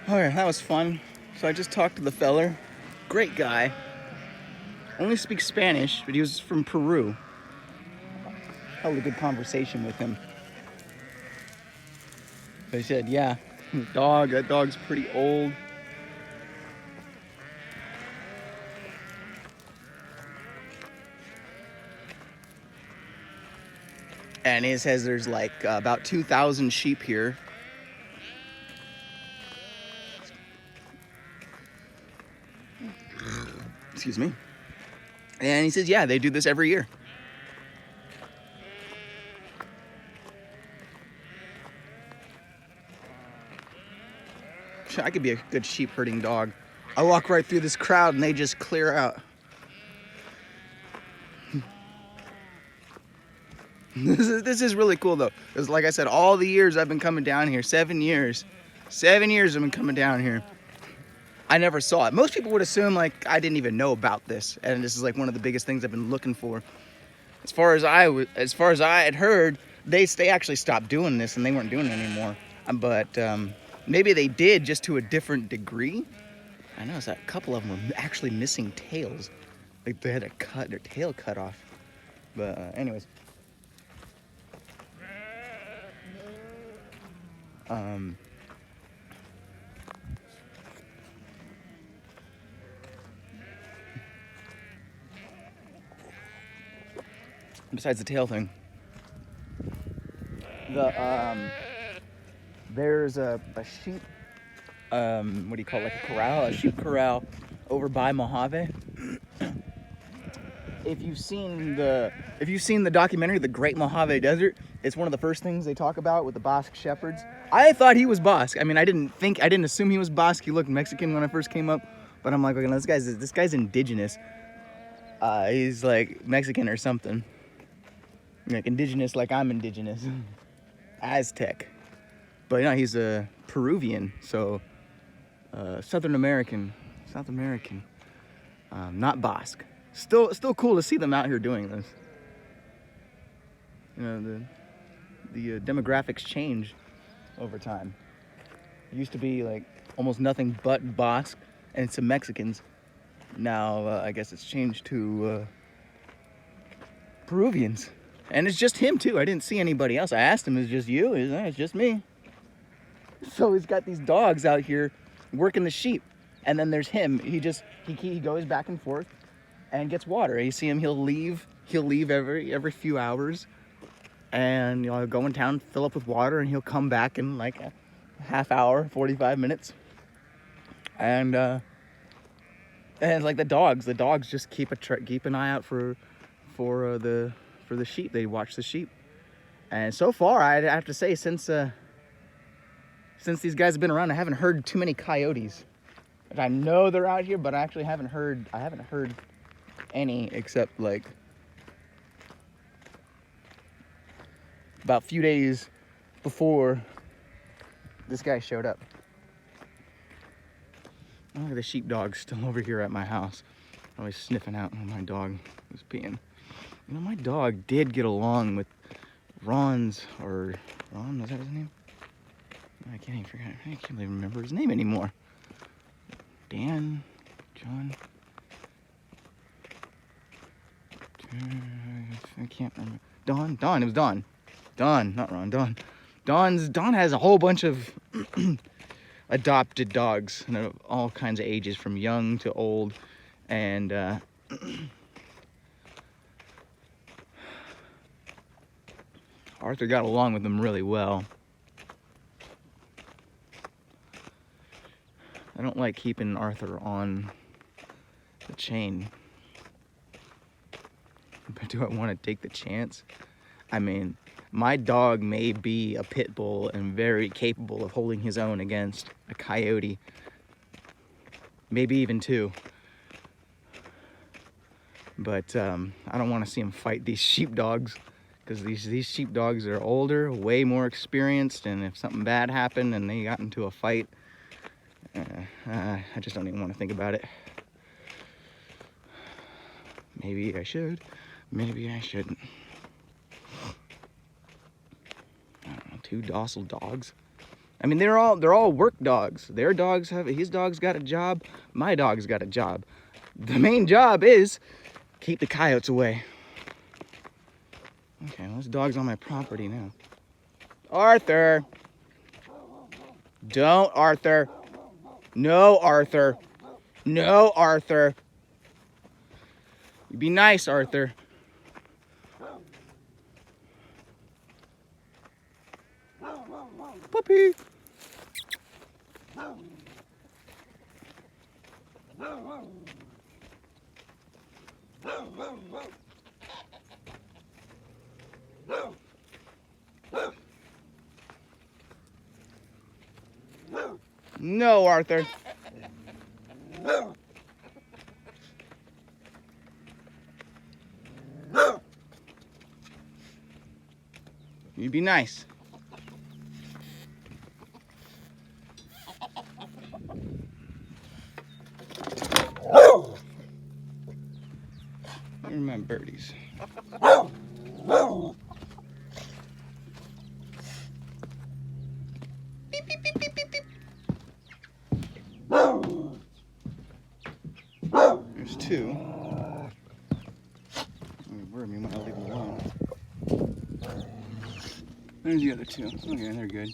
Alright, that was fun. So I just talked to the feller. Great guy. Only speaks Spanish, but he was from Peru. Held a good conversation with him. But he said, yeah, that dog's pretty old. And he says there's like about 2,000 sheep here. Excuse me. And he says, yeah, they do this every year. I could be a good sheep herding dog. I walk right through this crowd and they just clear out. This is really cool though, because like I said, all the years I've been coming down here, 7 years I've been coming down here, I never saw it. Most people would assume like I didn't even know about this, and this is like one of the biggest things I've been looking for. As far as I had heard, they actually stopped doing this and they weren't doing it anymore. But maybe they did, just to a different degree. I noticed that a couple of them were actually missing tails, like they had their tail cut off. But anyways. Besides the tail thing, there's a sheep, what do you call it, like a corral, a sheep corral over by Mojave. If you've seen the documentary, The Great Mojave Desert, it's one of the first things they talk about with the Basque shepherds. I thought he was Basque. I mean, I didn't assume he was Basque. He looked Mexican when I first came up, but I'm like, okay, no, this guy's indigenous. He's like Mexican or something. Like indigenous, like I'm indigenous. Aztec. But you know, he's a Peruvian, so South American, not Basque. Still cool to see them out here doing this. You know, the demographics change over time. It used to be like almost nothing but Basque and some Mexicans. Now I guess it's changed to Peruvians. And it's just him too. I didn't see anybody else. I asked him, "Is it just you?" He's like, "It's just me." So he's got these dogs out here working the sheep, and then there's him. He goes back and forth and gets water. You see him. He'll leave every few hours, and he'll go in town, fill up with water, and he'll come back in like a half hour, 45 minutes. And like the dogs just keep an eye out for the sheep. They watch the sheep, and so far I'd have to say since these guys have been around, I haven't heard too many coyotes. I know they're out here, but I actually haven't heard any, except like about a few days before this guy showed up. Look at the sheepdog still over here at my house, always sniffing out when my dog was peeing. You know, my dog did get along with Ron, is that his name? I can't even remember his name anymore. Dan, John, I can't remember. Don, it was Don. Don, not Ron, Don. Don has a whole bunch of adopted dogs, and of all kinds of ages, from young to old, and Arthur got along with them really well. I don't like keeping Arthur on the chain, but do I want to take the chance? I mean, my dog may be a pit bull and very capable of holding his own against a coyote, maybe even two. But I don't want to see him fight these sheepdogs, because these sheepdogs are older, way more experienced, and if something bad happened and they got into a fight, I just don't even want to think about it. Maybe I should, maybe I shouldn't. I don't know, 2 docile dogs. I mean, they're all work dogs. Their dogs his dog's got a job. My dog's got a job. The main job is keep the coyotes away. Okay, well, this dog's on my property now. Arthur! Don't, Arthur. No, Arthur. No, Arthur. You be nice, Arthur. Puppy. No, Arthur. You be nice. You're my birdies. Beep, beep, beep, beep, beep, beep. There's two. Where do you want to leave them alone? There's the other two. Okay, they're good.